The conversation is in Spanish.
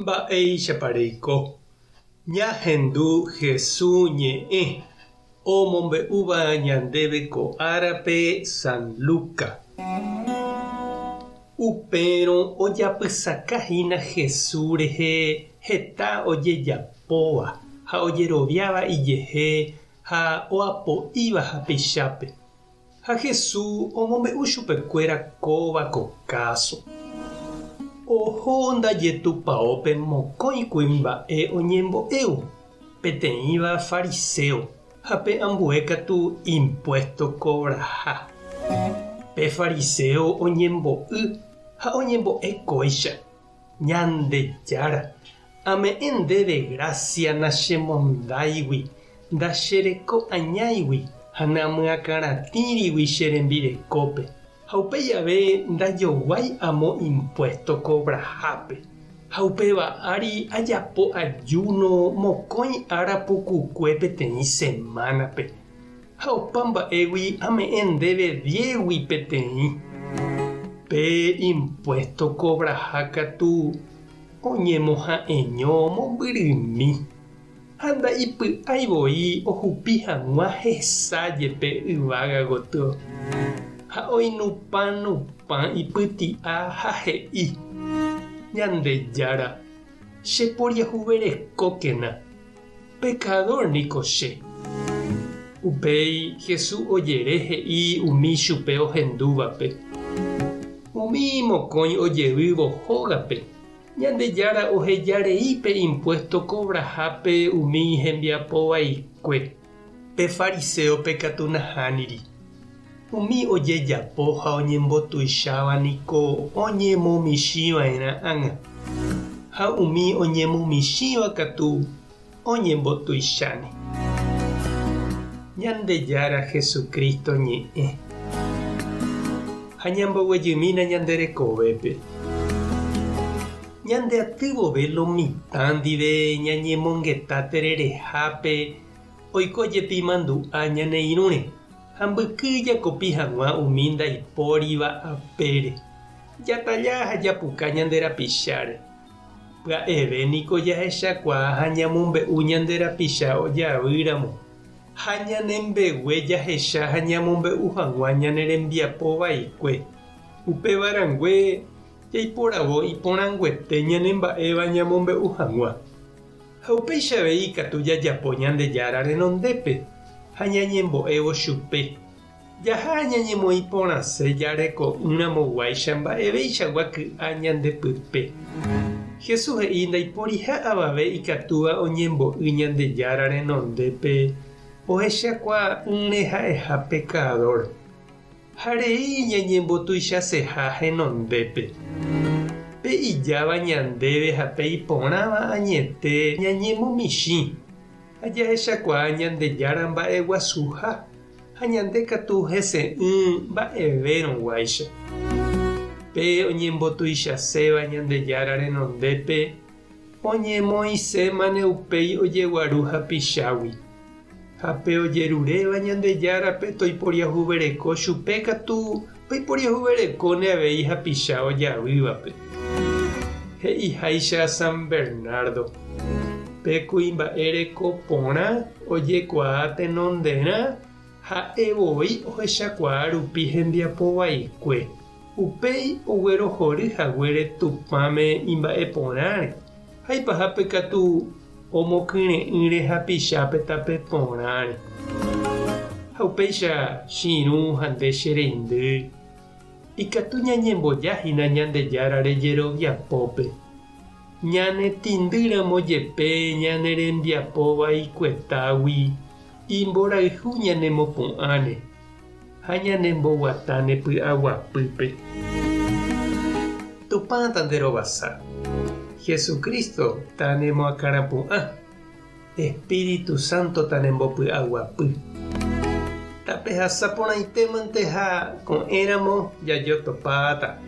Mba'eichapareiko ñahendu Jesús ñe'ẽ omombe'úva ñandéve ko árape San Luca. Upérõ ojapysakahína Jesús rehe heta ojejapóva ha ojeroviáva ijehe ha oapo'íva hapichápe. Ha Jesús omombe'u chupekuéra kóva ko káso. Oho ndaje tupãópe mokõikuri mba'e oñembo'évo peteĩva fariseo ha pe ambue katu impuesto cobraha. Pe fariseo oñembo'y ha oñembo'ekóicha Ñandejára ame'ẽ ndéve gracia nachemondáigui ndachereko'añáigui ha namyakaratĩrigui che rembirekópe. Ha upéi ave ndajoguái amo impuesto cobrahápe. Ha upéva ári ajapo ajúno mokõi ára pukukue peteĩ semánape. Ha opa mba'égui ame'ẽ ndéve diégui peteĩ. Pe impuesto cobraha katu oñemoha'eño mombyrymi. Ha ndaipy'aivoi ohupi hag̃ua hesájepe yvága gotyo. Ha oinupãnupã ipyti'a ha he'i: Ñandejára, cheporiahuverekókena. Pecador niko che. Upéi Jesús ojere he'i umi chupe ohendúvape. Umi mokõi ojevývo hógape. Ñandejára ohejareípe impuesto cobrahápe umi hembiapovaikue. Pe fariseope katu nahániri. Umi ojejapo ha oñembotuicháva niko oñemomichĩva'erã ág̃a. Ha umi oñemomichĩva katu oñembotuicháne. Ñandejára Jesucristo ñe'ẽ. Ha ñamboguejymína ñanderekovépe. Ñandeaty vove lo mitã ndive ñañemongeta tererehápe oikojepi mandu'a ñane irũre. Ha mbyky jakopi hag̃ua umi ndaipóriva apére. Jataja ha japuka ñanderapicháre. Pya'eve niko jahechakuaa ha ñamombe'u ñanderapicha ojavýramo. Ha ñanembegue jahecha ha ñamombe'u hag̃ua ñane rembiapovaikue. Upevarangue jaiporavo iporãnguete ñanemba'éva ñamombe'u hag̃ua. Ha upéichave ikatu jajapo Ñandejára renondépe. Ha ñañembo'évo chupe. Jaha ñañemoĩ porãse jareko'ỹramoguáicha mba'evéichagua ky'a ñandepype. Jesús he'i ndaiporihá'avave ikatúva oñembo'y Ñandejára renondépe ohechakuaa'ỹre ha'eha pecador. Ha rey ñañembotuichaseha henondépe. Pe ijáva ñandéve ha pe iporãva añete ñañemomichĩ. Ha jahechakuaa Ñandejára mba'eguasuha ha ñande katu hese'ỹ mba'evérõguáicha. Pe oñembotuichaséva Ñandejára renondépe oñemoĩsémane upéi ojeguaru hapichágui. Ha pe ojeruréva Ñandejárape toiporiahuvereko chupe katu oiporiahuverekóne avei hapicha ojavývape. He'iháicha San Bernardo. Pe kuimba'éreko porã ojekuaa tenonderã ha evoi ohechakuaa rupi hembiapovaikue. Upéi oguerohoryhaguére tupãme imba'eporãre. Ha ipahápe katu omokyre'ỹre hapichápe tape porãre. Ha upéicha chiru ha nde che reindy. Ikatu ñañembojahína Ñandejára rejeroviapópe. Ñane tindýramo jepe ñane rembiapovaikuetágui imborayhu ñanemopu'ãre ha ñanemboguatáne py'aguapýpe. Tupãta nde rovasa. Jesucristo tanemoakãrapu'ã. Espíritu Santo tanembopy'aguapy. Tape hasaporãitémante ha ko'ẽramo jajotopáta.